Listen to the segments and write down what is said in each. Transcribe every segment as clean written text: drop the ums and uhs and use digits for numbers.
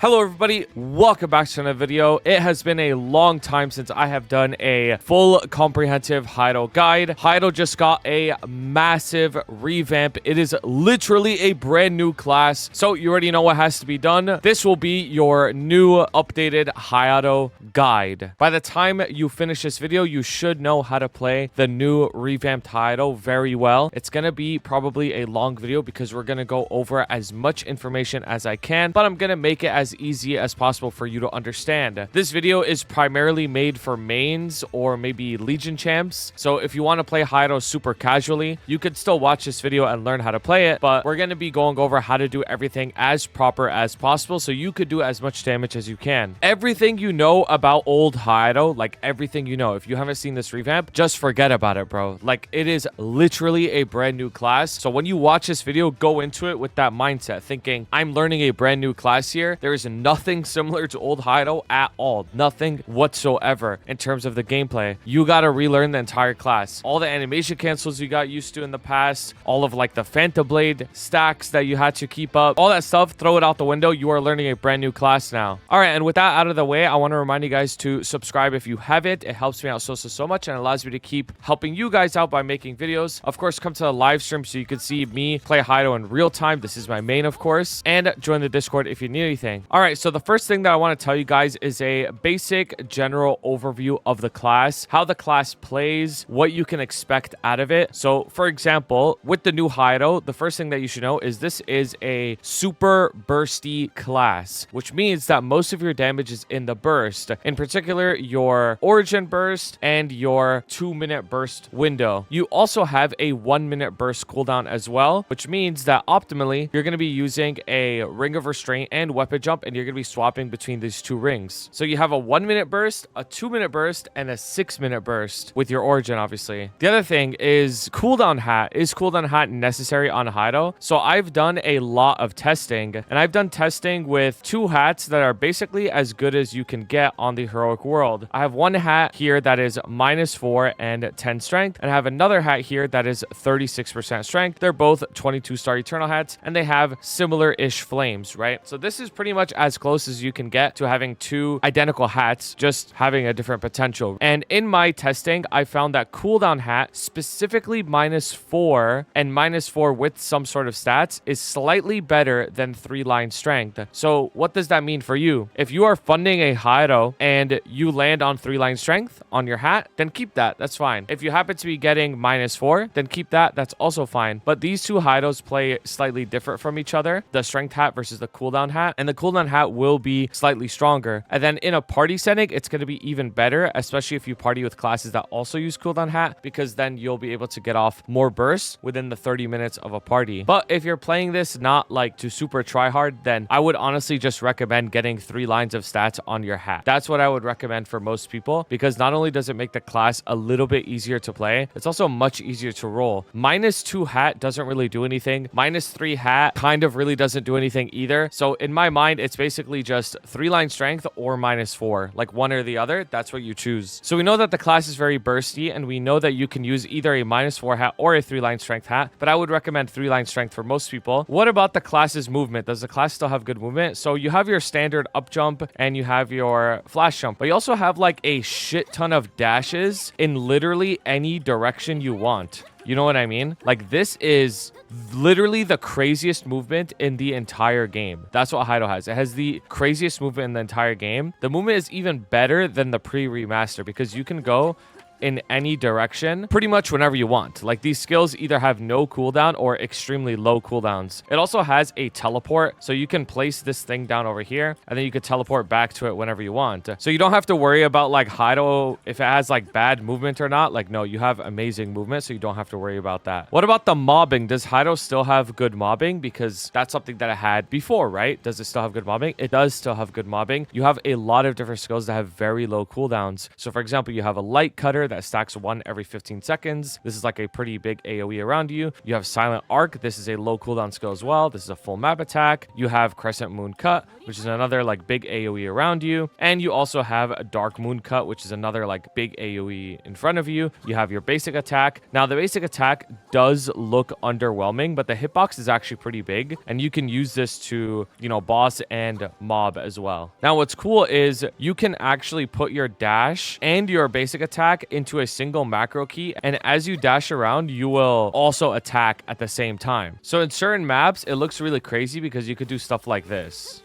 Hello everybody, welcome back to another video. It has been a long time since I have done a full comprehensive Hayato guide. Hayato just got a massive revamp. It is literally a brand new class, so you already know what has to be done. This will be your new updated Hayato guide. By the time you finish this video, you should know how to play the new revamped Hayato very well. It's gonna be probably a long video because we're gonna go over as much information as I can, but I'm gonna make it as easy as possible for you to understand. This video is primarily made for mains or maybe Legion champs. So if you want to play Hayato super casually, you could still watch this video and learn how to play it, but we're going to be going over how to do everything as proper as possible so you could do as much damage as you can. Everything you know about old Hayato, like everything you know, if you haven't seen this revamp, just forget about it, bro. Like it is literally a brand new class. So when you watch this video, go into it with that mindset, thinking I'm learning a brand new class here. There is nothing similar to old Hayato at all. Nothing whatsoever in terms of the gameplay. You got to relearn the entire class. All the animation cancels you got used to in the past, all of like the Phantom Blade stacks that you had to keep up, all that stuff, throw it out the window. You are learning a brand new class now. All right, and with that out of the way, I want to remind you guys to subscribe if you haven't. It helps me out so much and allows me to keep helping you guys out by making videos. Of course, come to the live stream so you can see me play Hayato in real time. This is my main, of course, and join the Discord if you need anything. All right, so the first thing that I want to tell you guys is a basic general overview of the class, how the class plays, what you can expect out of it. So for example, with the new Hayato, the first thing that you should know is this is a super bursty class, which means that most of your damage is in the burst, in particular your origin burst and your 2-minute burst window. You also have a 1-minute burst cooldown as well, which means that optimally you're going to be using a ring of restraint and weapon jump, and you're going to be swapping between these two rings. So you have a 1-minute burst, a 2-minute burst, and a 6-minute burst with your origin, obviously. The other thing is cooldown hat. Is cooldown hat necessary on Hayato? So I've done a lot of testing, and I've done testing with 2 hats that are basically as good as you can get on the heroic world. I have one hat here that is -4 and 10 strength, and I have another hat here that is 36% strength. They're both 22-star Eternal hats, and they have similar-ish flames, right? So this is pretty much as close as you can get to having 2 identical hats, just having a different potential. And in my testing, I found that cooldown hat, specifically -4 and -4 with some sort of stats, is slightly better than 3-line strength. So what does that mean for you? If you are funding a Hayato and you land on 3-line strength on your hat, then keep that. That's fine. If you happen to be getting -4, then keep that. That's also fine. But these 2 Hayatos play slightly different from each other, the strength hat versus the cooldown hat, and the cooldown hat will be slightly stronger. And then in a party setting, it's going to be even better, especially if you party with classes that also use cooldown hat, because then you'll be able to get off more bursts within the 30 minutes of a party. But if you're playing this not like to super try hard, then I would honestly just recommend getting 3 lines of stats on your hat. That's what I would recommend for most people, because not only does it make the class a little bit easier to play, it's also much easier to roll. -2 hat doesn't really do anything. -3 hat kind of really doesn't do anything either. So in my mind, it's basically just 3-line strength or -4, like one or the other. That's what you choose. So we know that the class is very bursty, and we know that you can use either a -4 hat or a 3-line strength hat, but I would recommend 3-line strength for most people. What about the class's movement? Does the class still have good movement? So you have your standard up jump and you have your flash jump, but you also have like a shit ton of dashes in literally any direction you want. You know what I mean? Like this is literally the craziest movement in the entire game. That's what Hayato has. It has the craziest movement in the entire game. The movement is even better than the pre-remaster because you can go in any direction pretty much whenever you want. Like these skills either have no cooldown or extremely low cooldowns. It also has a teleport, so you can place this thing down over here and then you can teleport back to it whenever you want. So you don't have to worry about like Hayato if it has like bad movement or not. Like no, you have amazing movement, so you don't have to worry about that. What about the mobbing? Does Hayato still have good mobbing? Because that's something that it had before, right? Does it still have good mobbing? It does still have good mobbing. You have a lot of different skills that have very low cooldowns. So for example, you have a light cutter that stacks 1 every 15 seconds. This is like a pretty big AoE around you. You have Silent Arc. This is a low cooldown skill as well. This is a full map attack. You have Crescent Moon Cut, which is another like big AoE around you. And you also have a Dark Moon Cut, which is another like big AoE in front of you. You have your basic attack. Now the basic attack does look underwhelming, but the hitbox is actually pretty big, and you can use this to, you know, boss and mob as well. Now what's cool is you can actually put your dash and your basic attack into a single macro key, and as you dash around, you will also attack at the same time. So in certain maps, it looks really crazy because you could do stuff like this.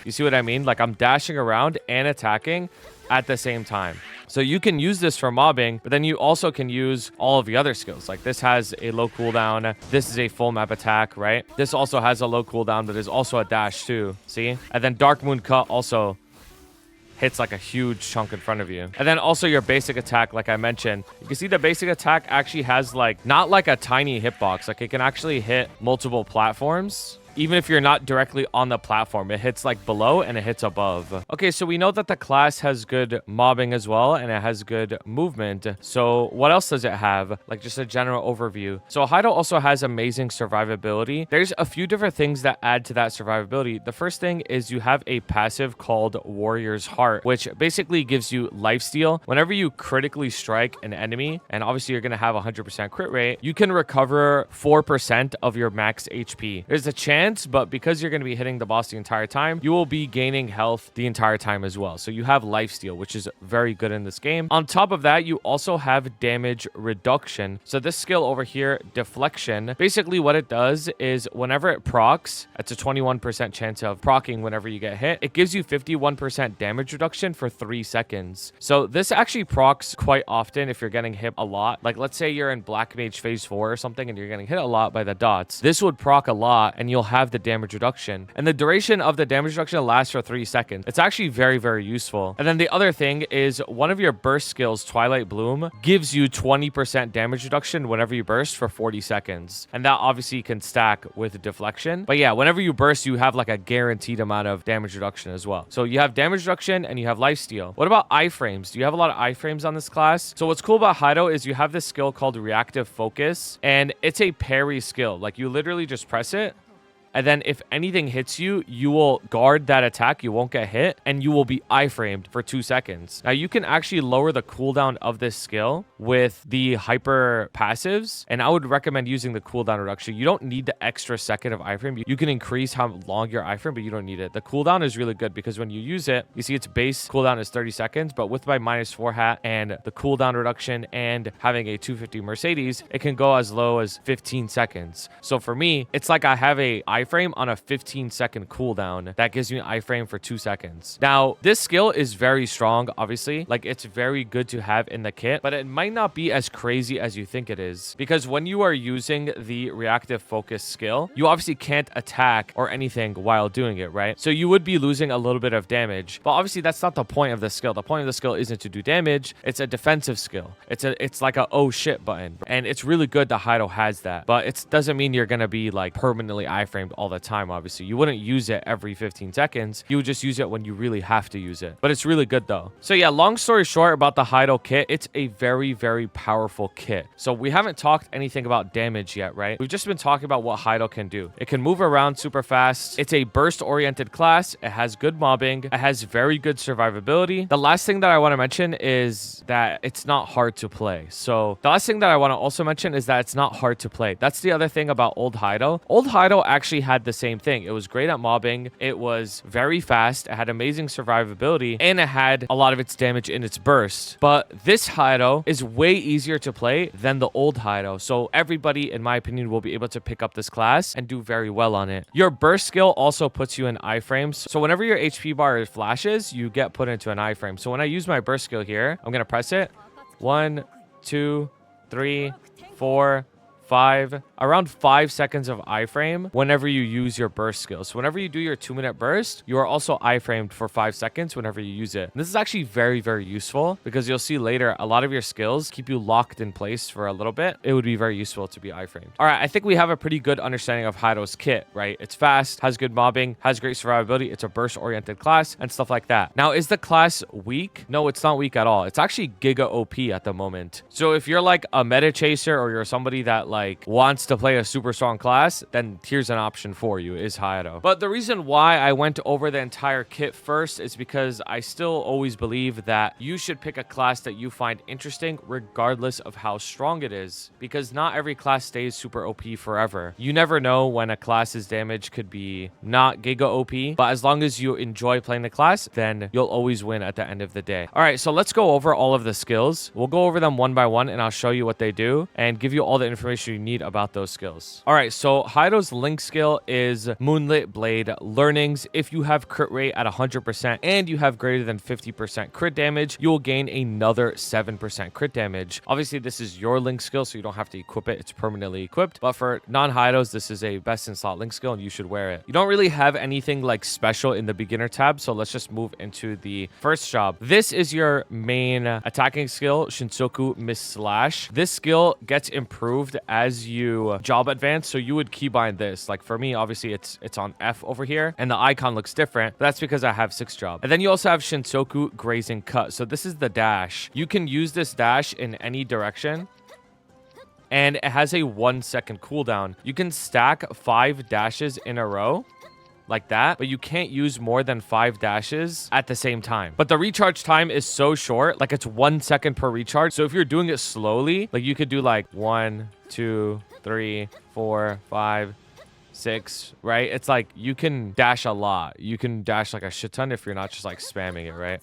You see what I mean? Like I'm dashing around and attacking at the same time. So you can use this for mobbing, but then you also can use all of the other skills. Like this has a low cooldown. This is a full map attack, right? This also has a low cooldown, but is also a dash too. See? And then Dark Moon Cut also hits like a huge chunk in front of you. And then also your basic attack, like I mentioned, you can see the basic attack actually has like, not like a tiny hitbox. Like it can actually hit multiple platforms. Even if you're not directly on the platform, it hits like below and it hits above. Okay, so we know that the class has good mobbing as well, and it has good movement. So what else does it have? Like just a general overview. So Hayato also has amazing survivability. There's a few different things that add to that survivability. The first thing is you have a passive called Warrior's Heart, which basically gives you lifesteal. Whenever you critically strike an enemy, and obviously you're going to have 100% crit rate, you can recover 4% of your max HP. There's a chance, but because you're going to be hitting the boss the entire time, you will be gaining health the entire time as well. So you have lifesteal, which is very good in this game. On top of that, you also have damage reduction. So this skill over here, deflection, basically what it does is whenever it procs, it's a 21% chance of proccing whenever you get hit. It gives you 51% damage reduction for 3 seconds. So this actually procs quite often if you're getting hit a lot. Like let's say you're in Black Mage phase 4 or something and you're getting hit a lot by the dots. This would proc a lot and you'll have the damage reduction, and the duration of the damage reduction lasts for 3 seconds. It's actually very, very useful. And then the other thing is one of your burst skills, Twilight Bloom, gives you 20% damage reduction whenever you burst for 40 seconds, and that obviously can stack with deflection. But yeah, whenever you burst, you have like a guaranteed amount of damage reduction as well. So you have damage reduction and you have lifesteal. What about iframes? Do you have a lot of iframes on this class? So what's cool about Hayato is you have this skill called reactive focus, and it's a parry skill. Like you literally just press it, and then if anything hits you, you will guard that attack. You won't get hit, and you will be iframed for 2 seconds. Now, you can actually lower the cooldown of this skill with the hyper passives, and I would recommend using the cooldown reduction. You don't need the extra second of iframe. You can increase how long you're iframe, but you don't need it. The cooldown is really good because when you use it, you see its base cooldown is 30 seconds, but with my -4 hat and the cooldown reduction and having a 250 Mercedes, it can go as low as 15 seconds. So for me, it's like I have a iframe on a 15-second cooldown that gives me iframe for 2 seconds. Now, this skill is very strong, obviously. Like, it's very good to have in the kit, but it might not be as crazy as you think it is, because when you are using the reactive focus skill, you obviously can't attack or anything while doing it, right? So you would be losing a little bit of damage, but obviously that's not the point of the skill. The point of the skill isn't to do damage. It's a defensive skill. It's like a oh shit button, and it's really good that Hayato has that, but it doesn't mean you're gonna be like permanently iframed all the time. Obviously you wouldn't use it every 15 seconds. You would just use it when you really have to use it, but it's really good though. So yeah, long story short about the Hayato kit, it's a very, very powerful kit. So we haven't talked anything about damage yet, right? We've just been talking about what Hayato can do. It can move around super fast. It's a burst oriented class. It has good mobbing. It has very good survivability. The last thing that I want to mention is that it's not hard to play. So the last thing that I want to also mention is that it's not hard to play. That's the other thing about old Hayato. Old Hayato actually had the same thing. It was great at mobbing. It was very fast. It had amazing survivability, and it had a lot of its damage in its burst. But this Hayato is way easier to play than the old Hayato. So everybody, in my opinion, will be able to pick up this class and do very well on it. Your burst skill also puts you in iframes. So whenever your HP bar flashes, you get put into an iframe. So when I use my burst skill here, I'm going to press it. 1, 2, 3, 4, 5. around 5 seconds of iframe whenever you use your burst skill. So whenever you do your 2-minute burst, you are also iframed for 5 seconds whenever you use it. And this is actually very, very useful because you'll see later a lot of your skills keep you locked in place for a little bit. It would be very useful to be iframed. All right, I think we have a pretty good understanding of Hayato's kit, right? It's fast, has good mobbing, has great survivability. It's a burst-oriented class and stuff like that. Now, is the class weak? No, it's not weak at all. It's actually giga OP at the moment. So if you're like a meta chaser or you're somebody that like wants to play a super strong class, then here's an option for you, is Hayato. But the reason why I went over the entire kit first is because I still always believe that you should pick a class that you find interesting regardless of how strong it is, because not every class stays super OP forever. You never know when a class's damage could be not giga OP, but as long as you enjoy playing the class, then you'll always win at the end of the day. All right, so let's go over all of the skills. We'll go over them one by one and I'll show you what they do and give you all the information you need about those skills. All right, so Hayato's link skill is Moonlit Blade Learnings. If you have crit rate at 100% and you have greater than 50% crit damage, you will gain another 7% crit damage. Obviously, this is your link skill, so you don't have to equip it. It's permanently equipped. But for non-Hayatos, this is a best in slot link skill and you should wear it. You don't really have anything like special in the beginner tab, so let's just move into the first job. This is your main attacking skill, Shinsoku Miss Slash. This skill gets improved as you job advance, so you would keybind this. Like for me, obviously it's on F over here and the icon looks different, but that's because I have 6 job. And then you also have Shinsoku Grazing Cut. So this is the dash. You can use this dash in any direction and it has a 1-second cooldown. You can stack 5 dashes in a row like that, but you can't use more than 5 dashes at the same time. But the recharge time is so short, like it's 1 second per recharge. So if you're doing it slowly, like you could do like 1, 2, 3, 4, 5, 6, right? It's like you can dash a lot. You can dash like a shit ton if you're not just like spamming it, right?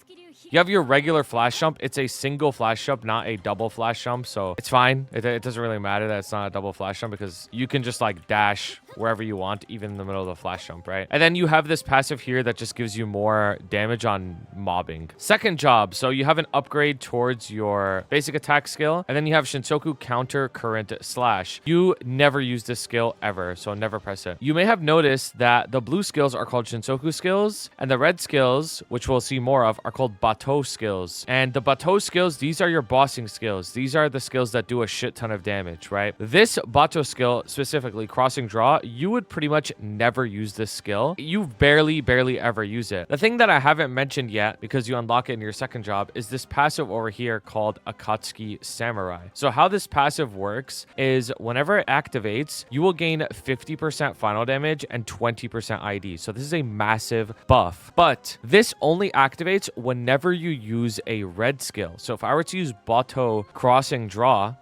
You have your regular flash jump. It's a single flash jump, not a double flash jump. So it's fine. It doesn't really matter that it's not a double flash jump because you can just like dash wherever you want, even in the middle of the flash jump, right? And then you have this passive here that just gives you more damage on mobbing. Second job. So you have an upgrade towards your basic attack skill. And then you have Shinsoku Counter Current Slash. You never use this skill ever, so never press it. You may have noticed that the blue skills are called Shinsoku skills and the red skills, which we'll see more of, are called Bateau skills. And the Bateau skills, these are your bossing skills. These are the skills that do a shit ton of damage, right? This Bateau skill, specifically Crossing Draw, you would pretty much never use this skill. You barely ever use it. The thing that I haven't mentioned yet, because you unlock it in your second job, is this passive over here called Akatsuki Samurai. So how this passive works is whenever it activates, you will gain 50% final damage and 20% ID. So this is a massive buff. But this only activates whenever you use a red skill. So if I were to use Bateau Crossing Draw,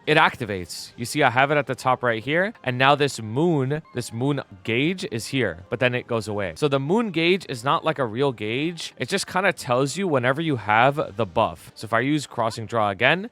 it activates. You see, I have it at the top right here. And now this moon gauge is here, but then it goes away. So the moon gauge is not like a real gauge. It just kind of tells you whenever you have the buff. So if I use Crossing Draw again,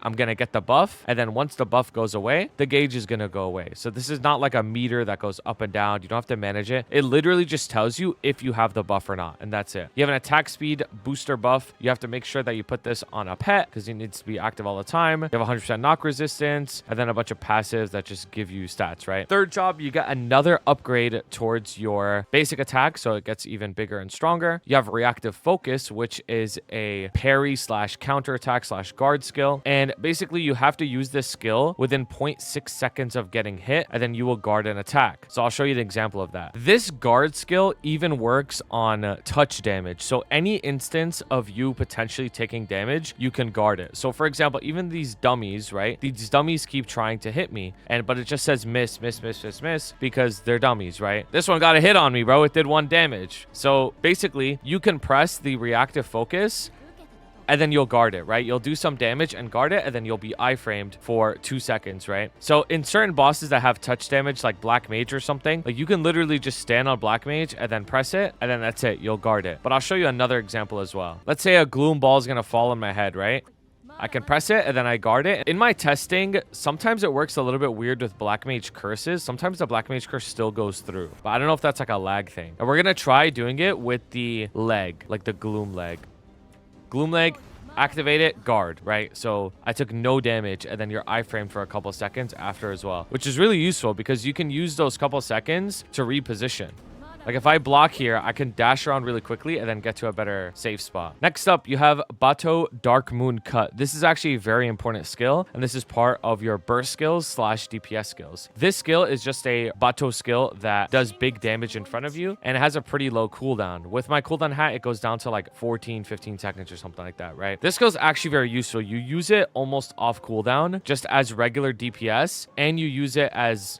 I'm going to get the buff. And then once the buff goes away, the gauge is going to go away. So this is not like a meter that goes up and down. You don't have to manage it. It literally just tells you if you have the buff or not. And that's it. You have an attack speed booster buff. You have to make sure that you put this on a pet because it needs to be active all the time. You have 100% knock resistance and then a bunch of passives that just give you stats, right? Third job, you get another upgrade towards your basic attack. So it gets even bigger and stronger. You have reactive focus, which is a parry slash counter attack slash guard skill. And basically you have to use this skill within 0.6 seconds of getting hit and then you will guard an attack. So I'll show you an example of that. This guard skill even works on touch damage. So any instance of you potentially taking damage, you can guard it. So for example, even these dummies, right? These dummies keep trying to hit me but it just says miss because they're dummies, right? This one got a hit on me, bro. It did 1 damage. So basically you can press the reactive focus and then you'll guard it, right? You'll do some damage and guard it, and then you'll be iframed for 2 seconds, right? So in certain bosses that have touch damage, like Black Mage or something, like you can literally just stand on Black Mage and then press it, and then that's it. You'll guard it. But I'll show you another example as well. Let's say a gloom ball is gonna fall on my head, right? I can press it and then I guard it. In my testing, sometimes it works a little bit weird with Black Mage curses. Sometimes the Black Mage curse still goes through, but I don't know if that's like a lag thing. And we're gonna try doing it with the leg, like the gloom leg. Gloom leg. activate it, guard, right? So I took no damage, and then you're iframed for a couple seconds after as well, which is really useful because you can use those couple seconds to reposition. Like if I block here, I can dash around really quickly and then get to a better safe spot. Next up, you have Bato Dark Moon Cut. This is actually a very important skill, and this is part of your burst skills / DPS skills. This skill is just a Bato skill that does big damage in front of you, and it has a pretty low cooldown. With my cooldown hat, it goes down to like 14, 15 seconds or something like that, right? This skill is actually very useful. You use it almost off cooldown, just as regular DPS, and you use it as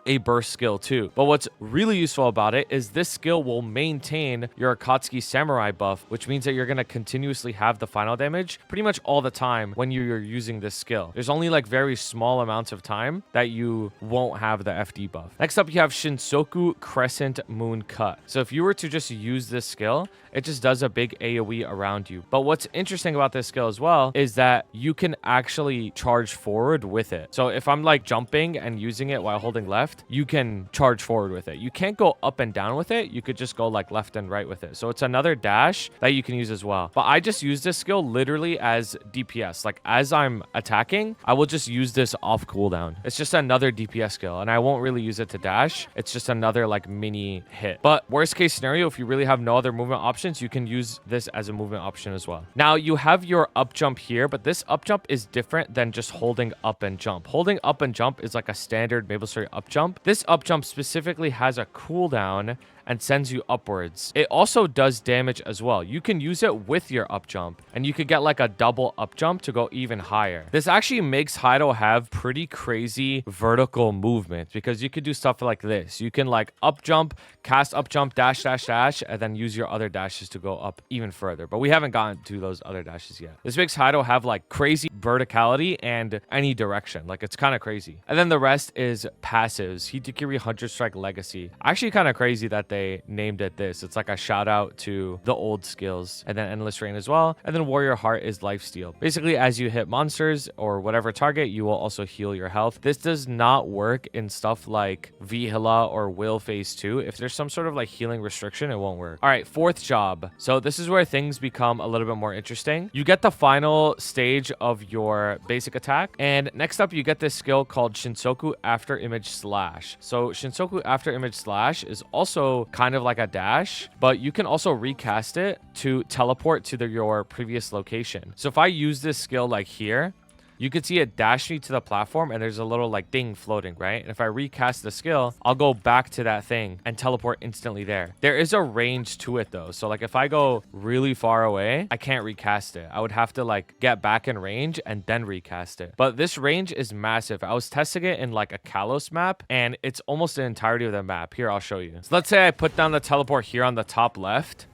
a burst skill too. But what's really useful about it is this skill will maintain your Akatsuki Samurai buff, which means that you're going to continuously have the final damage pretty much all the time when you're using this skill. There's only like very small amounts of time that you won't have the FD buff. Next up, you have Shinsoku Crescent Moon Cut. So if you were to just use this skill, it just does a big AoE around you. But what's interesting about this skill as well is that you can actually charge forward with it. So if I'm like jumping and using it while holding left, you can charge forward with it. You can't go up and down with it. You could just go like left and right with it. So it's another dash that you can use as well. But I just use this skill literally as DPS. Like as I'm attacking, I will just use this off cooldown. It's just another DPS skill, and I won't really use it to dash. It's just another like mini hit. But worst case scenario, if you really have no other movement options, you can use this as a movement option as well. Now you have your up jump here, but this up jump is different than just holding up and jump. Holding up and jump is like a standard MapleStory up jump. This up jump specifically has a cooldown and sends you upwards. It also does damage as well. You can use it with your up jump, and you could get like a double up jump to go even higher. This actually makes Hayato have pretty crazy vertical movement because you could do stuff like this. You can like up jump, cast up jump, dash, dash, dash, and then use your other dashes to go up even further. But we haven't gotten to those other dashes yet. This makes Hayato have like crazy verticality and any direction. Like it's kind of crazy. And then the rest is passives. Hitakiri 100 Strike Legacy. Actually kind of crazy that they named it this. It's like a shout out to the old skills. And then Endless Rain as well. And then Warrior Heart is Lifesteal. Basically, as you hit monsters or whatever target, you will also heal your health. This does not work in stuff like Vihila or Will Phase 2. If there's some sort of like healing restriction, it won't work. All right, fourth job. So this is where things become a little bit more interesting. You get the final stage of your basic attack. And next up, you get this skill called Shinsoku After Image Slash. So Shinsoku After Image Slash is also kind of like a dash, but you can also recast it to teleport to your previous location. So if I use this skill like here, you could see it dash me to the platform, and there's a little like ding floating, right? And if I recast the skill, I'll go back to that thing and teleport instantly there. There is a range to it though. So like if I go really far away, I can't recast it. I would have to like get back in range and then recast it. But this range is massive. I was testing it in like a Kalos map, and it's almost the entirety of the map. Here, I'll show you. So let's say I put down the teleport here on the top left.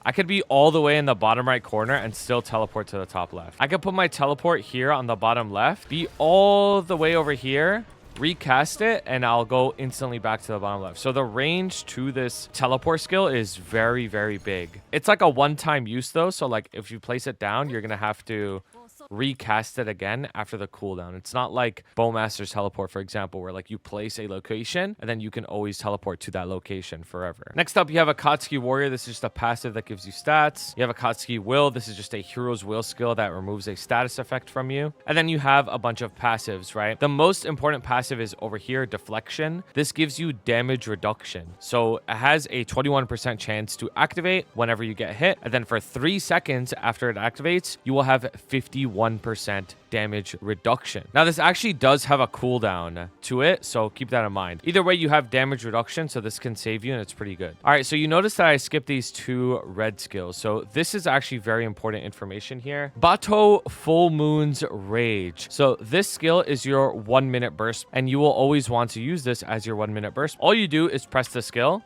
I could be all the way in the bottom right corner and still teleport to the top left. I could put my teleport here on the bottom left, be all the way over here, recast it, and I'll go instantly back to the bottom left. So the range to this teleport skill is very, very big. It's like a one-time use though. So like if you place it down, you're going to have to recast it again after the cooldown. It's not like Bowmaster's teleport, for example, where like you place a location and then you can always teleport to that location forever. Next up, you have Akatsuki Warrior. This is just a passive that gives you stats. You have Akatsuki Will. This is just a Hero's Will skill that removes a status effect from you. And then you have a bunch of passives, right? The most important passive is over here, Deflection. This gives you damage reduction. So it has a 21% chance to activate whenever you get hit. And then for 3 seconds after it activates, you will have 51% damage reduction. Now, this actually does have a cooldown to it, so keep that in mind. Either way, you have damage reduction, so this can save you, and it's pretty good. All right, so you notice that I skipped these 2 red skills. So this is actually very important information here. Bato Full Moon's Rage. So this skill is your 1-minute burst, and you will always want to use this as your 1-minute burst. All you do is press the skill,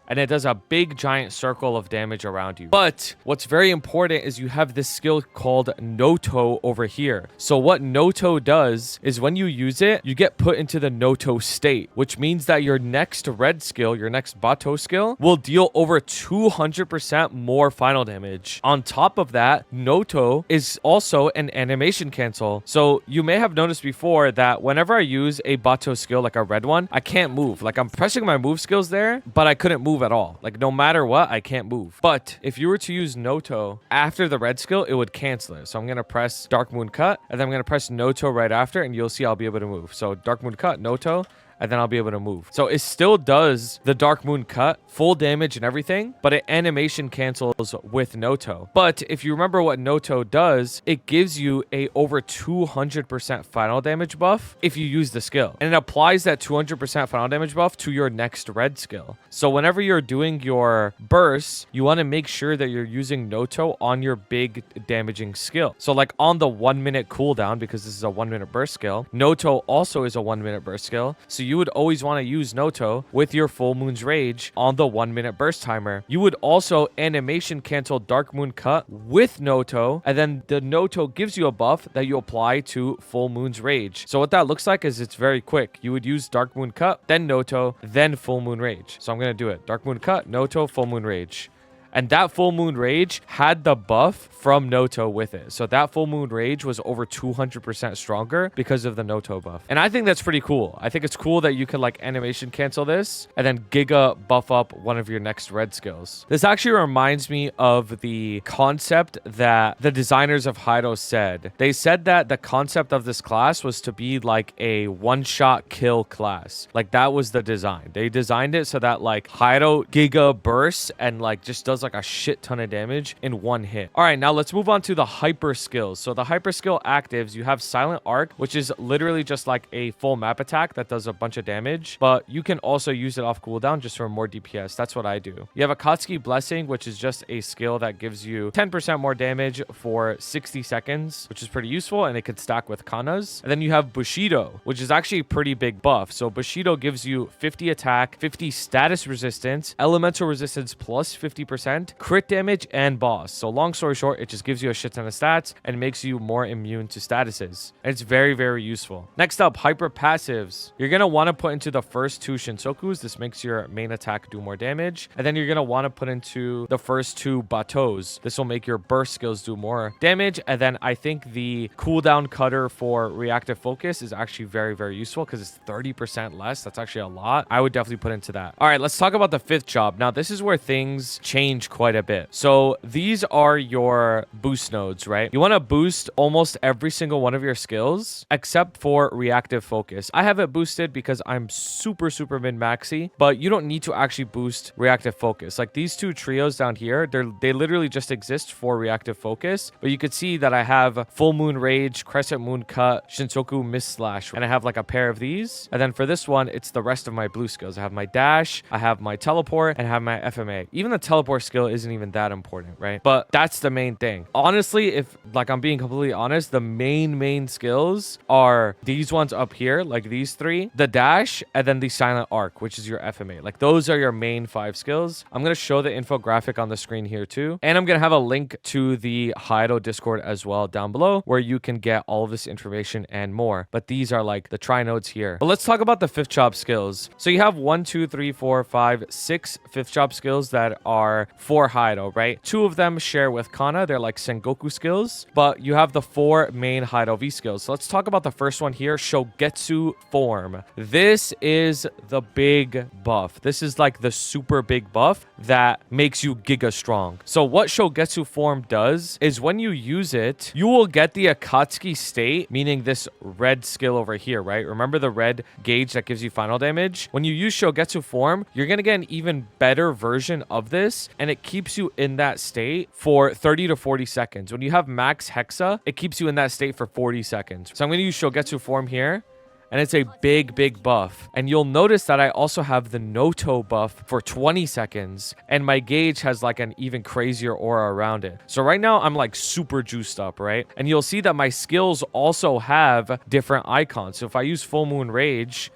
and it does a big giant circle of damage around you. But what's very important is you have this skill called Noto over here. So what Noto does is when you use it, you get put into the Noto state, which means that your next red skill, your next Bato skill, will deal over 200% more final damage. On top of that, Noto is also an animation cancel. So you may have noticed before that whenever I use a Bato skill, like a red one, I can't move. Like I'm pressing my move skills there, but I couldn't move move at all. Like no matter what, I can't move. But if you were to use Noto after the red skill, it would cancel it. So I'm going to press Dark Moon Cut, and then I'm going to press Noto right after, and you'll see I'll be able to move. So Dark Moon Cut, Noto, and then I'll be able to move. So it still does the Dark Moon Cut, full damage and everything, but it animation cancels with Noto. But if you remember what Noto does, it gives you a over 200% final damage buff if you use the skill. And it applies that 200% final damage buff to your next red skill. So whenever you're doing your bursts, you want to make sure that you're using Noto on your big damaging skill. So like on the 1 minute cooldown, because this is a 1 minute burst skill, Noto also is a 1 minute burst skill. So you would always want to use Noto with your Full Moon's Rage on the 1 minute burst timer. You would also animation cancel Dark Moon Cut with Noto, and then the Noto gives you a buff that you apply to Full Moon's Rage. So what that looks like is it's very quick. You would use Dark Moon Cut, then Noto, then Full Moon Rage. So I'm going to do it. Dark Moon Cut, Noto, Full Moon Rage. And that Full Moon Rage had the buff from Noto with it. So that Full Moon Rage was over 200% stronger because of the Noto buff. And I think that's pretty cool. I think it's cool that you can like animation cancel this and then Giga buff up one of your next red skills. This actually reminds me of the concept that the designers of Hayato said. They said that the concept of this class was to be like a one-shot kill class. Like that was the design. They designed it so that like Hayato Giga bursts and like just does like a shit ton of damage in one hit. All right, now let's move on to the hyper skills. So the hyper skill actives, you have Silent Arc, which is literally just like a full map attack that does a bunch of damage, but you can also use it off cooldown just for more DPS. That's what I do. You have Akatsuki Blessing, which is just a skill that gives you 10% more damage for 60 seconds, which is pretty useful, and it could stack with Kanas. And then you have Bushido, which is actually a pretty big buff. So Bushido gives you 50 attack, 50 status resistance, elemental resistance plus 50%, crit damage, and boss. So long story short, it just gives you a shit ton of stats and makes you more immune to statuses. And it's very, very useful. Next up, hyper passives. You're going to want to put into the first two Shinsokus. This makes your main attack do more damage. And then you're going to want to put into the first two Bateaus. This will make your burst skills do more damage. And then I think the cooldown cutter for reactive focus is actually very, very useful because it's 30% less. That's actually a lot. I would definitely put into that. All right, let's talk about the fifth job. Now, this is where things change quite a bit. So these are your boost nodes, right? You want to boost almost every single one of your skills except for reactive focus. I have it boosted because I'm super min-maxy, but you don't need to actually boost reactive focus. Like these two trios down here, they literally just exist for reactive focus, but you could see that I have Full Moon Rage, Crescent Moon Cut, Shinsoku Mist Slash, and I have like a pair of these. And then for this one, it's the rest of my blue skills. I have my dash, I have my teleport, and I have my FMA. Even the teleport skill isn't even that important, right? But that's the main thing. Honestly, if like I'm being completely honest, the main skills are these ones up here, like these three, the dash, and then the Silent Arc, which is your FMA. Like those are your main 5 skills. I'm going to show the infographic on the screen here too. And I'm going to have a link to the Hayato Discord as well down below where you can get all of this information and more. But these are like the tri nodes here. But let's talk about the fifth job skills. So you have 1, 2, 3, 4, 5, 6 fifth job skills that are for Hayato, right? 2 of them share with Kana. They're like Sengoku skills, but you have the 4 main Hayato V skills. So let's talk about the first one here, Shogetsu Form. This is the big buff. This is like the super big buff that makes you giga strong. So what Shogetsu Form does is when you use it, you will get the Akatsuki state, meaning this red skill over here, right? Remember the red gauge that gives you final damage? When you use Shogetsu Form, you're going to get an even better version of this, and it keeps you in that state for 30 to 40 seconds. When you have max Hexa, it keeps you in that state for 40 seconds. So I'm going to use Shogetsu Form here, and it's a big buff. And you'll notice that I also have the Noto buff for 20 seconds, and my gauge has like an even crazier aura around it. So right now I'm like super juiced up, right? And you'll see that my skills also have different icons. So if I use Full Moon Rage,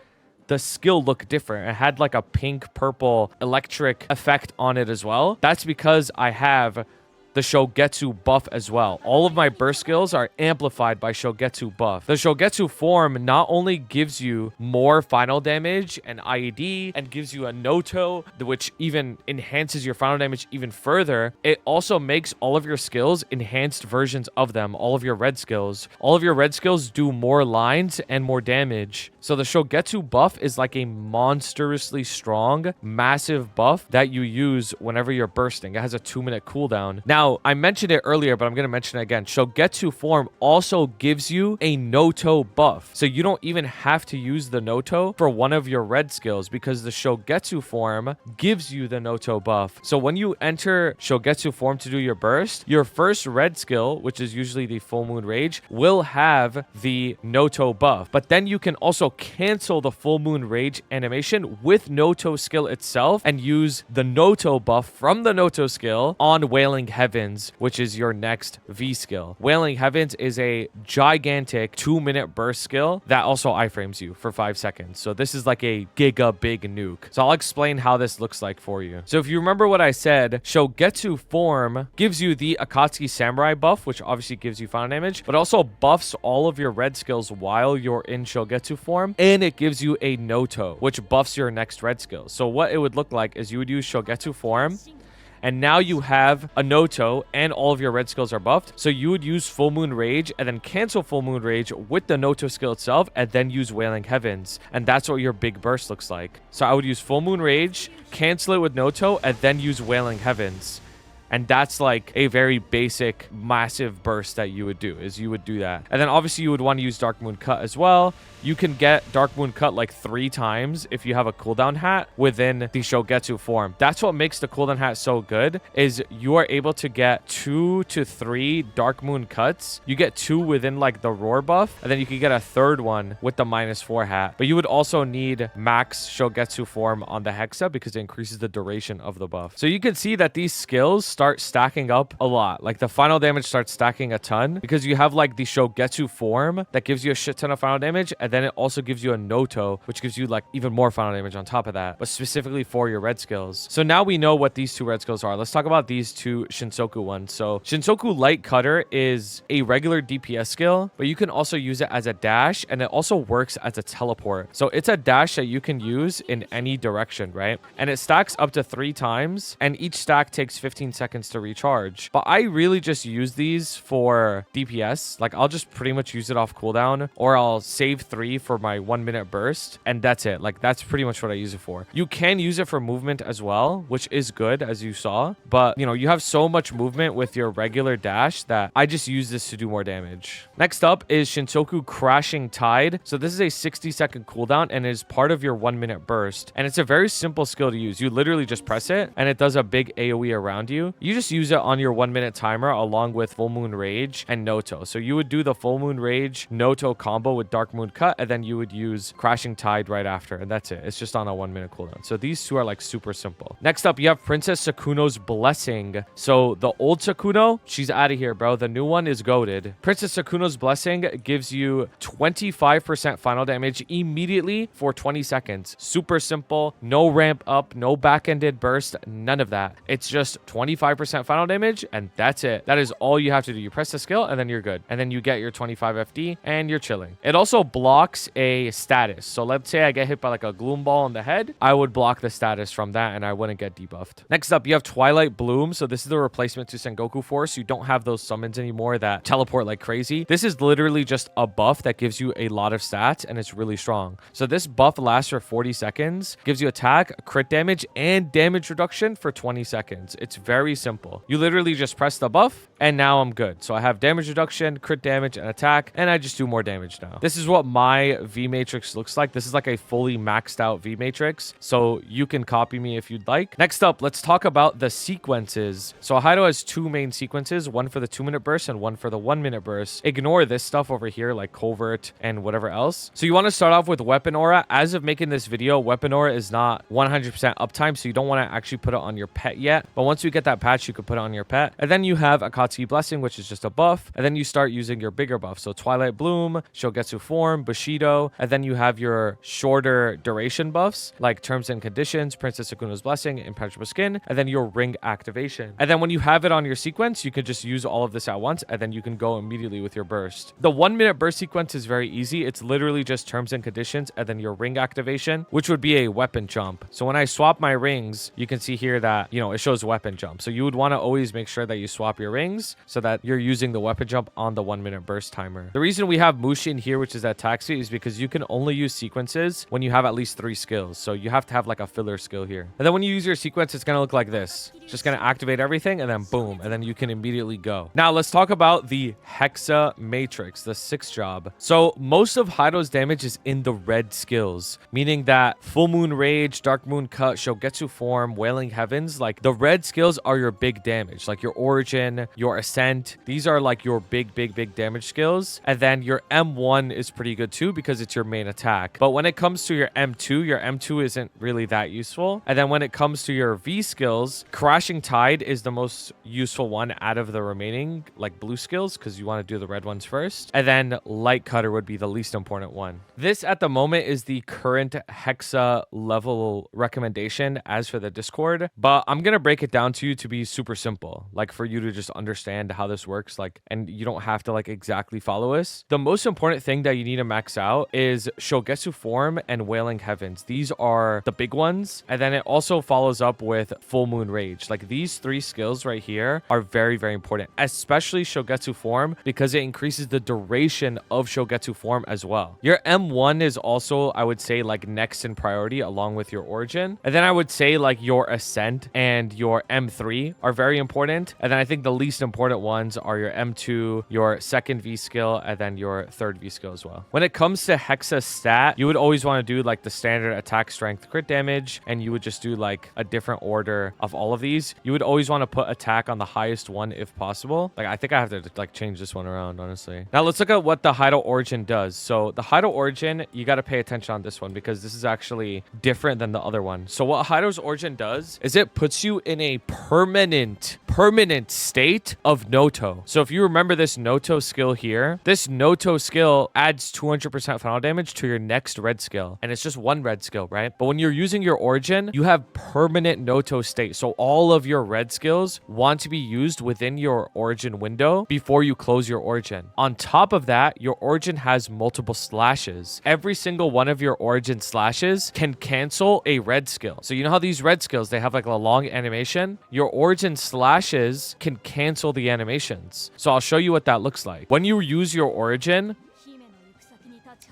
the skill looked different. It had like a pink, purple, electric effect on it as well. That's because I have the the Shogetsu buff as well. All of my burst skills are amplified by Shogetsu buff. The Shogetsu form not only gives you more final damage and IED and gives you a Noto, which even enhances your final damage even further, it also makes all of your skills enhanced versions of them, all of your red skills. All of your red skills do more lines and more damage. So the Shogetsu buff is like a monstrously strong, massive buff that you use whenever you're bursting. It has a 2-minute cooldown. Now, I mentioned it earlier, but I'm going to mention it again. Shogetsu form also gives you a Noto buff. So you don't even have to use the Noto for one of your red skills because the Shogetsu form gives you the Noto buff. So when you enter Shogetsu form to do your burst, your first red skill, which is usually the Full Moon Rage, will have the Noto buff. But then you can also cancel the Full Moon Rage animation with Noto skill itself and use the Noto buff from the Noto skill on Wailing Heavens, which is your next V skill. Wailing Heavens is a gigantic 2-minute burst skill that also iframes you for 5 seconds. So this is like a giga big nuke. So I'll explain how this looks like for you. So if you remember what I said, Shogetsu form gives you the Akatsuki Samurai buff, which obviously gives you final damage, but also buffs all of your red skills while you're in Shogetsu form, and it gives you a Noto, which buffs your next red skill. So what it would look like is you would use Shogetsu form, and now you have a Noto and all of your red skills are buffed. So you would use Full Moon Rage and then cancel Full Moon Rage with the Noto skill itself and then use Wailing Heavens. And that's what your big burst looks like. So I would use Full Moon Rage, cancel it with Noto, and then use Wailing Heavens. And that's like a very basic, massive burst that you would do, is you would do that. And then obviously you would want to use Dark Moon Cut as well. You can get Dark Moon Cut like 3 times if you have a cooldown hat within the Shogetsu form. That's what makes the cooldown hat so good, is you are able to get 2 to 3 Dark Moon Cuts. You get 2 within like the Roar buff, and then you can get a 3rd one with the -4 hat. But you would also need max Shogetsu form on the Hexa because it increases the duration of the buff. So you can see that these skills start stacking up a lot. Like the final damage starts stacking a ton because you have like the Shogetsu form that gives you a shit ton of final damage, and then it also gives you a Noto, which gives you like even more final damage on top of that, but specifically for your red skills. So now we know what these 2 red skills are. Let's talk about these 2 Shinsoku ones. So Shinsoku Light Cutter is a regular DPS skill, but you can also use it as a dash, and it also works as a teleport. So it's a dash that you can use in any direction, right? And it stacks up to 3 times, and each stack takes 15 seconds to recharge. But I really just use these for DPS. Like I'll just pretty much use it off cooldown, or I'll save 3 for my 1-minute burst, and that's it. Like that's pretty much what I use it for. You can use it for movement as well, which is good, as you saw, but you know, you have so much movement with your regular dash that I just use this to do more damage. Next up is Shinsoku Crashing Tide. So this is a 60-second cooldown and is part of your 1-minute burst, and it's a very simple skill to use. You literally just press it and it does a big AoE around you. You just use it on your 1-minute timer along with Full Moon Rage and Noto. So you would do the Full Moon Rage Noto combo with Dark Moon Cut, and then you would use Crashing Tide right after, and that's it. It's just on a 1-minute cooldown. So these 2 are like super simple. Next up, you have Princess Sakuno's Blessing. So the old Sakuno, she's out of here, bro. The new one is goated. Princess Sakuno's Blessing gives you 25% final damage immediately for 20 seconds. Super simple. No ramp up, no back-ended burst, none of that. It's just 25% final damage, and that's it. That is all you have to do. You press the skill, and then you're good. And then you get your 25 FD, and you're chilling. It also blocks a status. So let's say I get hit by like a gloom ball on the head, I would block the status from that and I wouldn't get debuffed. Next up, you have Twilight Bloom. So this is the replacement to Sengoku Force. You don't have those summons anymore that teleport like crazy. This is literally just a buff that gives you a lot of stats, and it's really strong. So this buff lasts for 40 seconds, gives you attack, crit damage, and damage reduction for 20 seconds. It's very simple. You literally just press the buff, and now I'm good. So I have damage reduction, crit damage, and attack, and I just do more damage now. This is what my V matrix looks like. This is like a fully maxed out V matrix, so you can copy me if you'd like. Next up, let's talk about the sequences. So Hayato has 2 main sequences, one for the 2-minute burst and one for the 1-minute burst. Ignore this stuff over here like covert and whatever else. So you want to start off with weapon aura. As of making this video, weapon aura is not 100% uptime, so you don't want to actually put it on your pet yet. But once you get that that patch, you could put it on your pet. And then you have Akatsuki Blessing, which is just a buff. And then you start using your bigger buffs. So Twilight Bloom, Shogetsu Form, Bushido. And then you have your shorter duration buffs like Terms and Conditions, Princess Akuno's Blessing, Impenetrable Skin, and then your ring activation. And then when you have it on your sequence, you can just use all of this at once, and then you can go immediately with your burst. The 1 minute burst sequence is very easy. It's literally just Terms and Conditions and then your ring activation, which would be a weapon jump. So when I swap my rings, you can see here that, you know, it shows weapon jump. So you would want to always make sure that you swap your rings so that you're using the weapon jump on the 1 minute burst timer. The reason we have Mushi in here, which is at taxi, is because you can only use sequences when you have at least 3 skills. So you have to have like a filler skill here. And then when you use your sequence, it's going to look like this. Just going to activate everything and then boom, and then you can immediately go. Now let's talk about the Hexa Matrix, the 6th job. So most of Hayato's damage is in the red skills, meaning that Full Moon Rage, Dark Moon Cut, Shogetsu Form, Wailing Heavens, like the red skills are your big damage, like your Origin, your Ascent. These are like your big damage skills. And then your M1 is pretty good too because it's your main attack. But when it comes to your M2 isn't really that useful. And then when it comes to your V skills, Crashing Tide is the most useful one out of the remaining like blue skills because you want to do the red ones first. And then Light Cutter would be the least important one. This at the moment is the current Hexa level recommendation as for the Discord, but I'm going to break it down to you to be super simple, like for you to just understand how this works, like, and you don't have to like exactly follow us. The most important thing that you need to max out is Shogetsu Form and Wailing Heavens. These are the big ones. And then it also follows up with Full Moon Rage. Like these 3 skills right here are very important, especially Shogetsu Form because it increases the duration of Shogetsu Form as well. Your M1 is also, I would say, like next in priority along with your Origin. And then I would say like your Ascent and your M3 are very important. And then I think the least important ones are your M2, your 2nd V skill, and then your 3rd V skill as well. When it comes to Hexa stat, you would always want to do like the standard attack, strength, crit damage, and you would just do like a different order of all of these. You would always want to put attack on the highest one if possible. Like I think I have to like change this one around, honestly. Now let's look at what the Hayato Origin does. So the Hayato Origin, you got to pay attention on this one because this is actually different than the other one. So what Hayato's Origin does is it puts you in a permanent state of Noto. So if you remember this Noto skill here, this Noto skill adds 200% final damage to your next red skill. And it's just 1 red skill, right? But when you're using your Origin, you have permanent Noto state. So all of your red skills want to be used within your Origin window before you close your Origin. On top of that, your Origin has multiple slashes. Every single one of your Origin slashes can cancel a red skill. So you know how these red skills, they have like a long animation? Your Origin slashes can cancel the animations. So I'll show you what that looks like. When you use your Origin,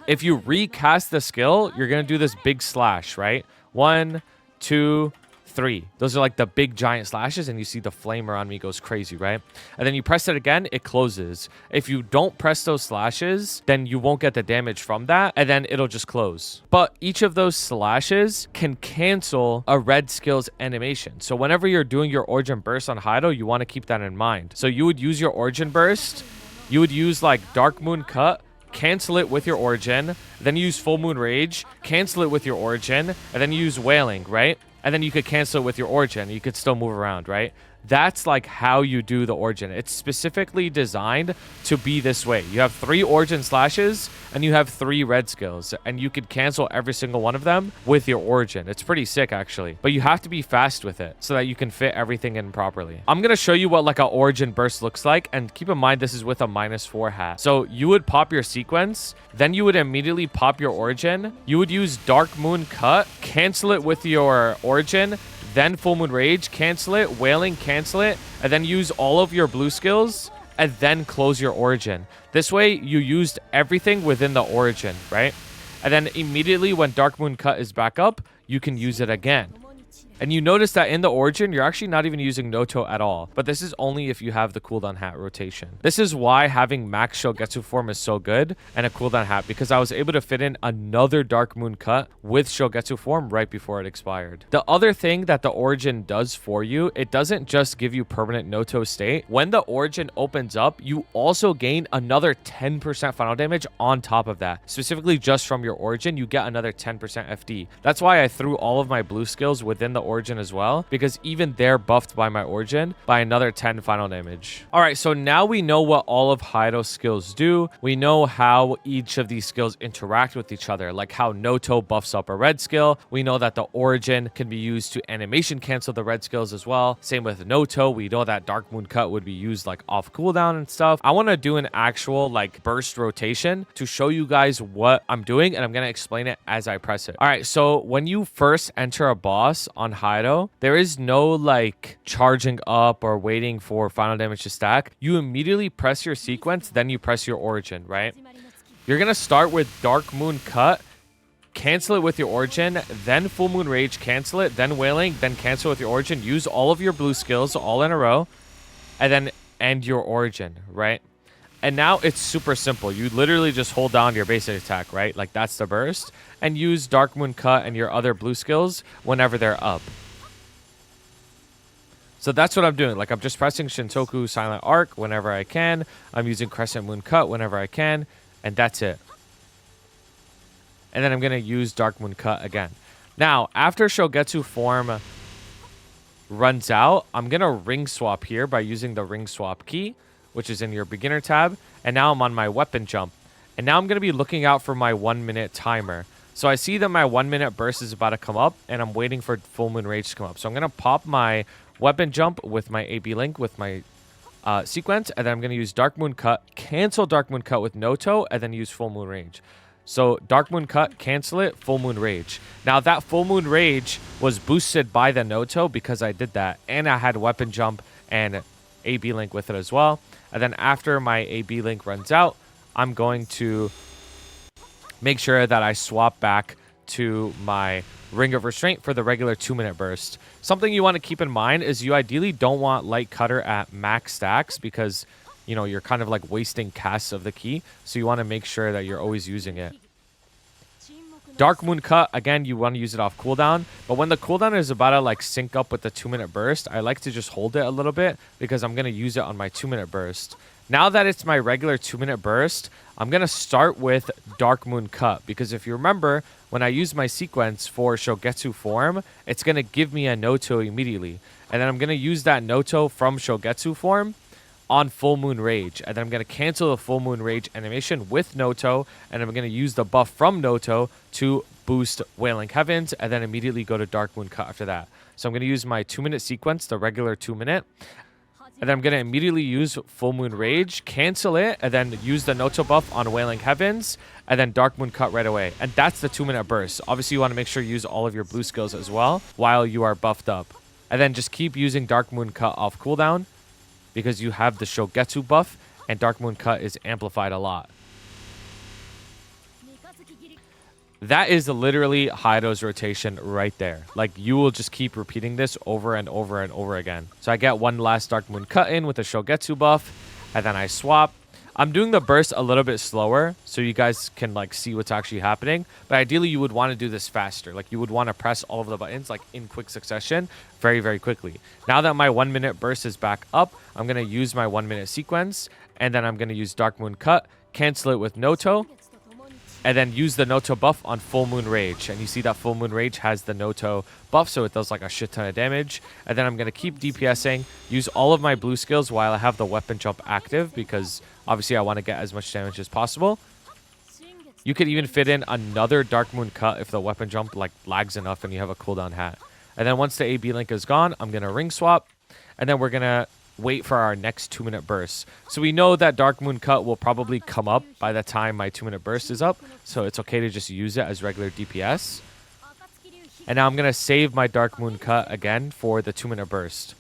if you recast the skill, you're going to do this big slash, right? 1, 2, 3. Those are like the big giant slashes, and you see the flame around me goes crazy, right? And then you press it again, it closes. If you don't press those slashes, then you won't get the damage from that, and then it'll just close. But each of those slashes can cancel a red skill's animation. So whenever you're doing your Origin Burst on Hayato, you want to keep that in mind. So you would use your Origin Burst, you would use like Dark Moon Cut, cancel it with your Origin, then use Full Moon Rage, cancel it with your Origin, and then use Wailing, right? And then you could cancel it with your Origin. You could still move around, right? That's like how you do the Origin. It's specifically designed to be this way. You have 3 Origin slashes and you have 3 red skills, and you could cancel every single one of them with your Origin. It's pretty sick actually, but you have to be fast with it so that you can fit everything in properly. I'm going to show you what like an Origin burst looks like, and keep in mind this is with a -4 hat. So you would pop your sequence, then you would immediately pop your Origin. You would use Dark Moon Cut, cancel it with your Origin, then Full Moon Rage, cancel it, Wailing, cancel it, and then use all of your blue skills, and then close your Origin. This way, you used everything within the Origin, right? And then immediately when Dark Moon Cut is back up, you can use it again. And you notice that in the Origin, you're actually not even using Noto at all. But this is only if you have the cooldown hat rotation. This is why having max Shogetsu Form is so good and a cooldown hat, because I was able to fit in another Dark Moon Cut with Shogetsu Form right before it expired. The other thing that the Origin does for you, it doesn't just give you permanent Noto state. When the Origin opens up, you also gain another 10% final damage on top of that. Specifically just from your Origin, you get another 10% FD. That's why I threw all of my blue skills within the Origin as well, because even they're buffed by my Origin by another 10 final damage. All right, so now we know what all of Hayato's skills do. We know how each of these skills interact with each other, like how Noto buffs up a red skill. We know that the Origin can be used to animation cancel the red skills as well. Same with Noto. We know that Dark Moon Cut would be used like off cooldown and stuff. I want to do an actual like burst rotation to show you guys what I'm doing, and I'm going to explain it as I press it. All right, so when you first enter a boss on Hayato, there is no like charging up or waiting for final damage to stack. You immediately press your sequence, then you press your Origin, right? You're going to start with Dark Moon Cut, cancel it with your Origin, then Full Moon Rage, cancel it, then Wailing, then cancel with your Origin. Use all of your blue skills all in a row, and then end your Origin, right? And now it's super simple. You literally just hold down your basic attack, right? Like that's the burst, and use Dark Moon Cut and your other blue skills whenever they're up. So that's what I'm doing. Like I'm just pressing Shintoku Silent Arc whenever I can. I'm using Crescent Moon Cut whenever I can, and that's it. And then I'm going to use Dark Moon Cut again. Now, after Shogetsu form runs out, I'm going to ring swap here by using the ring swap key, which is in your beginner tab. And now I'm on my weapon jump. And now I'm going to be looking out for my 1 minute timer. So I see that my 1 minute burst is about to come up, and I'm waiting for Full Moon Rage to come up. So I'm going to pop my weapon jump with my AB Link with my sequence, and then I'm going to use Dark Moon Cut, cancel Dark Moon Cut with Noto, and then use Full Moon Rage. So Dark Moon Cut, cancel it, Full Moon Rage. Now that Full Moon Rage was boosted by the Noto because I did that, and I had weapon jump and AB Link with it as well. And then after my AB Link runs out, I'm going to make sure that I swap back to my Ring of Restraint for the regular 2 minute burst. Something you want to keep in mind is you ideally don't want Light Cutter at max stacks because, you know, you're kind of like wasting casts of the key. So you want to make sure that you're always using it. Dark Moon Cut, again, you want to use it off cooldown. But when the cooldown is about to like sync up with the 2 minute burst, I like to just hold it a little bit because I'm going to use it on my 2 minute burst. Now that it's my regular 2 minute burst, I'm going to start with Dark Moon Cut. Because if you remember, when I use my sequence for Shogetsu form, it's going to give me a Noto immediately. And then I'm going to use that Noto from Shogetsu form on Full Moon Rage. And then I'm going to cancel the Full Moon Rage animation with Noto. And I'm going to use the buff from Noto to boost Wailing Heavens. And then immediately go to Dark Moon Cut after that. So I'm going to use my 2 minute sequence, the regular 2 minute. And then I'm going to immediately use Full Moon Rage, cancel it, and then use the Noto buff on Wailing Heavens, and then Dark Moon Cut right away. And that's the 2 minute burst. Obviously, you want to make sure you use all of your blue skills as well while you are buffed up. And then just keep using Dark Moon Cut off cooldown because you have the Shogetsu buff, and Dark Moon Cut is amplified a lot. That is literally Hayato's rotation right there. Like, you will just keep repeating this over and over and over again. So I get one last Dark Moon Cut in with a Shogetsu buff, and then I swap. I'm doing the burst a little bit slower so you guys can like see what's actually happening. But ideally, you would want to do this faster. Like, you would want to press all of the buttons like in quick succession very, very quickly. Now that my 1 minute burst is back up, I'm going to use my 1 minute sequence, and then I'm going to use Dark Moon Cut, cancel it with Noto, and then use the Noto buff on Full Moon Rage. And you see that Full Moon Rage has the Noto buff, so it does like a shit ton of damage. And then I'm going to keep DPSing, use all of my blue skills while I have the weapon jump active, because obviously I want to get as much damage as possible. You could even fit in another Dark Moon Cut if the weapon jump like lags enough and you have a cooldown hat. And then once the AB Link is gone, I'm going to ring swap, and then we're going to wait for our next 2 minute burst. So we know that Dark Moon Cut will probably come up by the time my 2 minute burst is up, so it's okay to just use it as regular DPS. And now I'm going to save my Dark Moon Cut again for the 2 minute burst.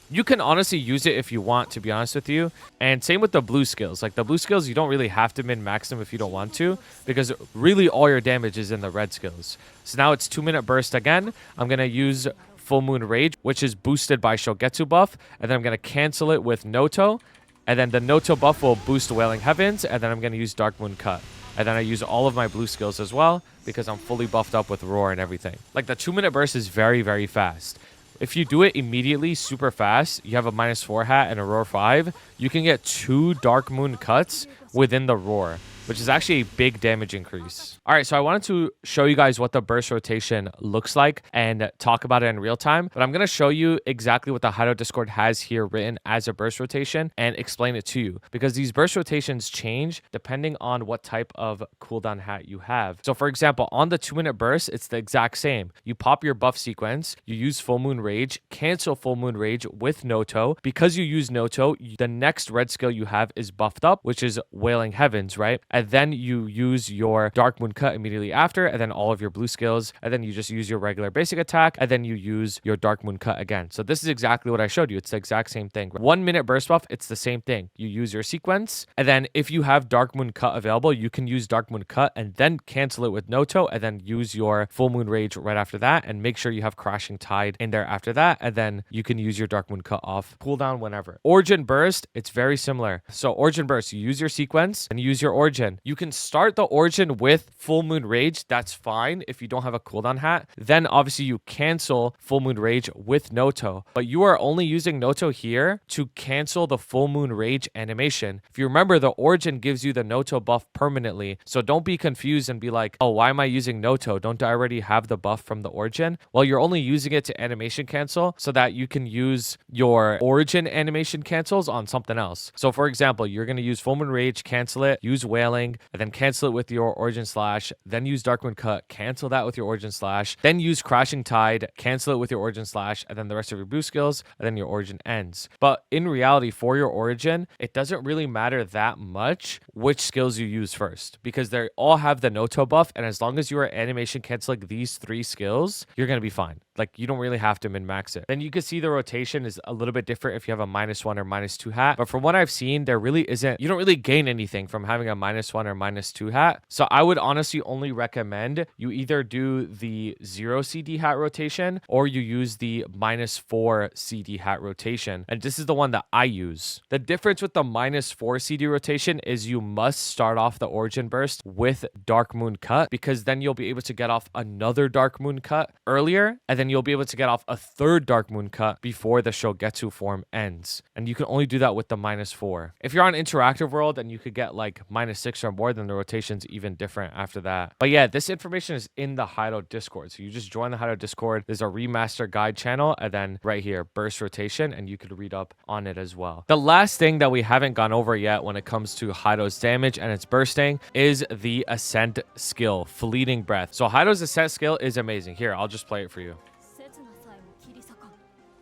You can honestly use it if you want, to be honest with you. And same with the blue skills. Like, the blue skills, you don't really have to min-max them if you don't want to, because really all your damage is in the red skills. So now it's 2 minute burst again. I'm going to use Full Moon Rage, which is boosted by Shogetsu buff, and then I'm going to cancel it with Noto, and then the Noto buff will boost Wailing Heavens, and then I'm going to use Dark Moon Cut. And then I use all of my blue skills as well, because I'm fully buffed up with Roar and everything. Like, the 2 minute burst is very, very fast. If you do it immediately super fast, you have a -4 hat and a Roar 5, you can get 2 Dark Moon Cuts within the Roar. which is actually a big damage increase. All right, so I wanted to show you guys what the burst rotation looks like and talk about it in real time, but I'm going to show you exactly what the Hayato Discord has here written as a burst rotation and explain it to you, because these burst rotations change depending on what type of cooldown hat you have. So for example, on the 2-minute burst, it's the exact same. You pop your buff sequence, you use Full Moon Rage, cancel Full Moon Rage with Noto. Because you use Noto, the next red skill you have is buffed up, which is Wailing Heavens, right? And then you use your Dark Moon Cut immediately after, and then all of your blue skills, and then you just use your regular basic attack, and then you use your Dark Moon Cut again. So this is exactly what I showed you. It's the exact same thing. 1 minute burst buff, it's the same thing. You use your sequence, and then if you have Dark Moon Cut available, you can use Dark Moon Cut and then cancel it with Noto, and then use your Full Moon Rage right after that, and make sure you have Crashing Tide in there after that, and then you can use your Dark Moon Cut off cooldown whenever. Origin burst, it's very similar. So Origin burst, you use your sequence and use your Origin. You can start the Origin with Full Moon Rage, that's fine if you don't have a cooldown hat. Then obviously you cancel Full Moon Rage with Noto, but you are only using Noto here to cancel the Full Moon Rage animation. If you remember, the Origin gives you the Noto buff permanently, so don't be confused and be like, oh, why am I using Noto? Don't I already have the buff from the Origin? Well, you're only using it to animation cancel so that you can use your Origin animation cancels on something else. So for example, you're going to use Full Moon Rage, cancel it, use Wailing, and then cancel it with your Origin Slash, then use Dark Moon Cut, cancel that with your Origin Slash, then use Crashing Tide, cancel it with your Origin Slash, and then the rest of your boost skills, and then your Origin ends. But in reality, for your Origin, it doesn't really matter that much which skills you use first, because they all have the Noto buff, and as long as you are animation canceling these 3 skills, you're going to be fine. Like, you don't really have to min-max it. Then you can see the rotation is a little bit different if you have a -1 or -2 hat. But from what I've seen, there really isn't, you don't really gain anything from having a -1 or -2 hat. So I would honestly only recommend you either do the 0 CD hat rotation or you use the -4 CD hat rotation. And this is the one that I use. The difference with the -4 CD rotation is you must start off the Origin burst with Dark Moon Cut, because then you'll be able to get off another Dark Moon Cut earlier, and then you'll be able to get off a 3rd Dark Moon Cut before the Shogetsu form ends. And you can only do that with the -4. If you're on interactive world and you could get like -6 or more, then the rotation's even different after that. But yeah, this information is in the Hayato Discord. So you just join the Hayato Discord. There's a remaster guide channel, and then right here, burst rotation, and you could read up on it as well. The last thing that we haven't gone over yet when it comes to Hayato's damage and its bursting is the Ascent Skill, Fleeting Breath. So Hayato's Ascent Skill is amazing. Here, I'll just play it for you.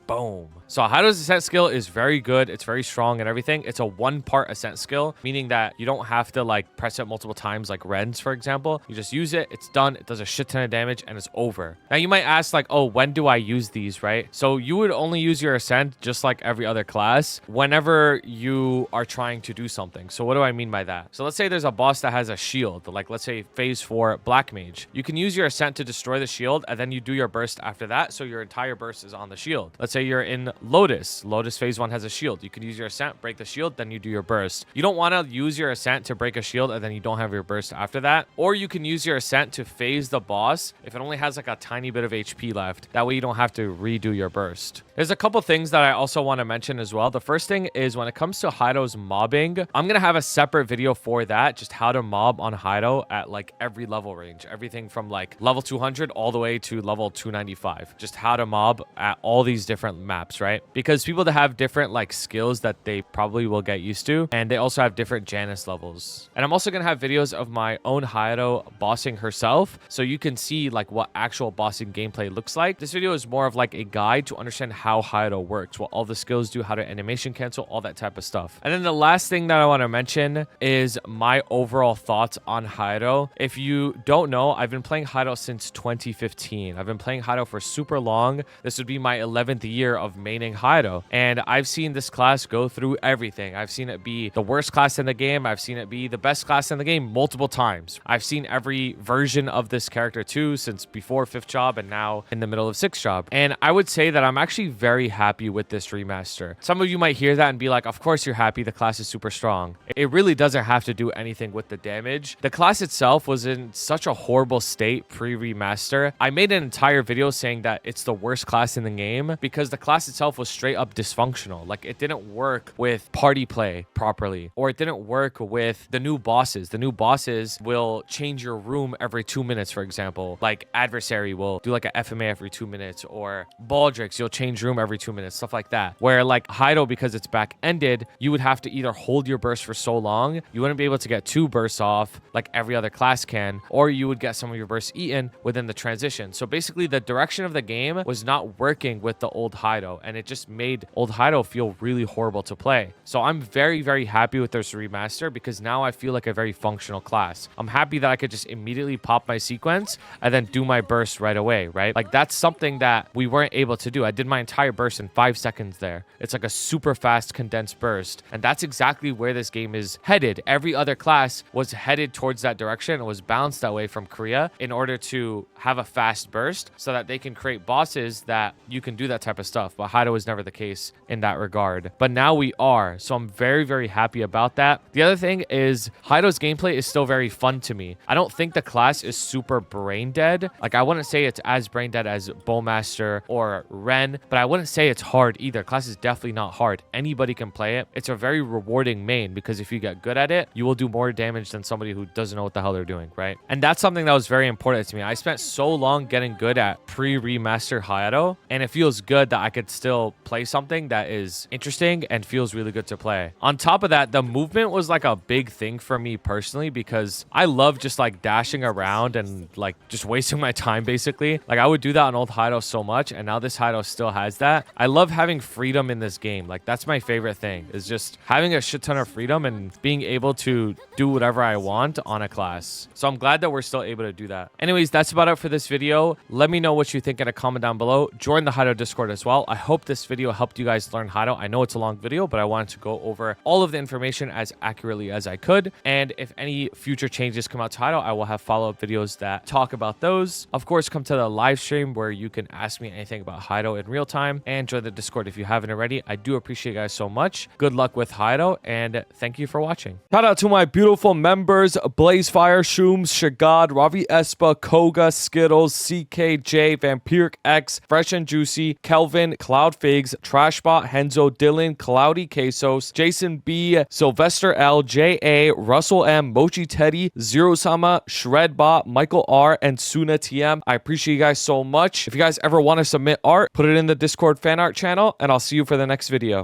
Boom. So Hayato's Ascent Skill is very good. It's very strong and everything. It's a 1-part Ascent Skill, meaning that you don't have to like press it multiple times like Ren's, for example. You just use it, it's done, it does a shit ton of damage, and it's over. Now you might ask like, oh, when do I use these, right? So you would only use your Ascent just like every other class whenever you are trying to do something. So what do I mean by that? So let's say there's a boss that has a shield, like let's say phase 4 Black Mage. You can use your Ascent to destroy the shield, and then you do your burst after that, so your entire burst is on the shield. Let's say you're in Lotus. Lotus phase 1 has a shield. You can use your Ascent, break the shield, then you do your burst. You don't want to use your Ascent to break a shield and then you don't have your burst after that. Or you can use your Ascent to phase the boss if it only has like a tiny bit of HP left. That way you don't have to redo your burst. There's a couple things that I also want to mention as well. The first thing is when it comes to Hayato's mobbing, I'm going to have a separate video for that, just how to mob on Hayato at like every level range. Everything from like level 200 all the way to level 295. Just how to mob at all these different maps, right? Because people that have different like skills that they probably will get used to, and they also have different Janus levels. And I'm also going to have videos of my own Hayato bossing herself, so you can see like what actual bossing gameplay looks like. This video is more of like a guide to understand how Hayato works, what all the skills do, how to animation cancel, all that type of stuff. And then the last thing that I want to mention is my overall thoughts on Hayato. If you don't know, I've been playing Hayato since 2015. I've been playing Hayato for super long. This would be my 11th year of maining Hayato, and I've seen this class go through everything. I've seen it be the worst class in the game. I've seen it be the best class in the game multiple times. I've seen every version of this character too, since before 5th job and now in the middle of 6th job. And I would say that I'm actually very happy with this remaster. Some of you might hear that and be like, of course you're happy, the class is super strong. It really doesn't have to do anything with the damage. The class itself was in such a horrible state pre-remaster. I made an entire video saying that it's the worst class in the game because the class itself itself was straight up dysfunctional. Like, it didn't work with party play properly, or it didn't work with the new bosses. The new bosses will change your room every 2 minutes, for example. Like, Adversary will do like a FMA every 2 minutes, or Baldrix, you'll change room every 2 minutes, stuff like that. Where like Hayato, because it's back-ended, you would have to either hold your burst for so long, you wouldn't be able to get 2 bursts off like every other class can, or you would get some of your bursts eaten within the transition. So basically the direction of the game was not working with the old Hayato, and it just made old Hayato feel really horrible to play. So I'm very, very happy with this remaster, because now I feel like a very functional class. I'm happy that I could just immediately pop my sequence and then do my burst right away, right? Like, that's something that we weren't able to do. I did my entire burst in 5 seconds there. It's like a super fast condensed burst, and that's exactly where this game is headed. Every other class was headed towards that direction and was balanced that way from Korea in order to have a fast burst so that they can create bosses that you can do that type of stuff. But Hayato was never the case in that regard. But now we are. So I'm very, very happy about that. The other thing is Hayato's gameplay is still very fun to me. I don't think the class is super brain dead. Like, I wouldn't say it's as brain dead as Bowmaster or Ren, but I wouldn't say it's hard either. Class is definitely not hard. Anybody can play it. It's a very rewarding main, because if you get good at it, you will do more damage than somebody who doesn't know what the hell they're doing, right? And that's something that was very important to me. I spent so long getting good at pre-remaster Hayato, and it feels good that I could still play something that is interesting and feels really good to play. On top of that, the movement was like a big thing for me personally, because I love just like dashing around and like just wasting my time basically. Like, I would do that on old Hayato so much, and now this Hayato still has that. I love having freedom in this game. Like, that's my favorite thing, is just having a shit ton of freedom and being able to do whatever I want on a class. So I'm glad that we're still able to do that. Anyways, that's about it for this video. Let me know what you think in a comment down below. Join the Hayato Discord as well. I hope this video helped you guys learn Hayato. I know it's a long video, but I wanted to go over all of the information as accurately as I could. And if any future changes come out to Hayato, I will have follow-up videos that talk about those. Of course, come to the live stream where you can ask me anything about Hayato in real time, and join the Discord if you haven't already. I do appreciate you guys so much. Good luck with Hayato, and thank you for watching. Shout out to my beautiful members: Blazefire, Shooms, Shagad, Ravi Espa, Koga, Skittles, CKJ, Vampiric X, Fresh and Juicy, Kelvin, Cloud Figs, Trashbot, Henzo, Dylan, Cloudy Quesos, Jason B, Sylvester L, JA, Russell M, Mochi Teddy, Zero Sama, Shredbot, Michael R, and Suna TM. I appreciate you guys so much. If you guys ever want to submit art, put it in the Discord fan art channel, and I'll see you for the next video.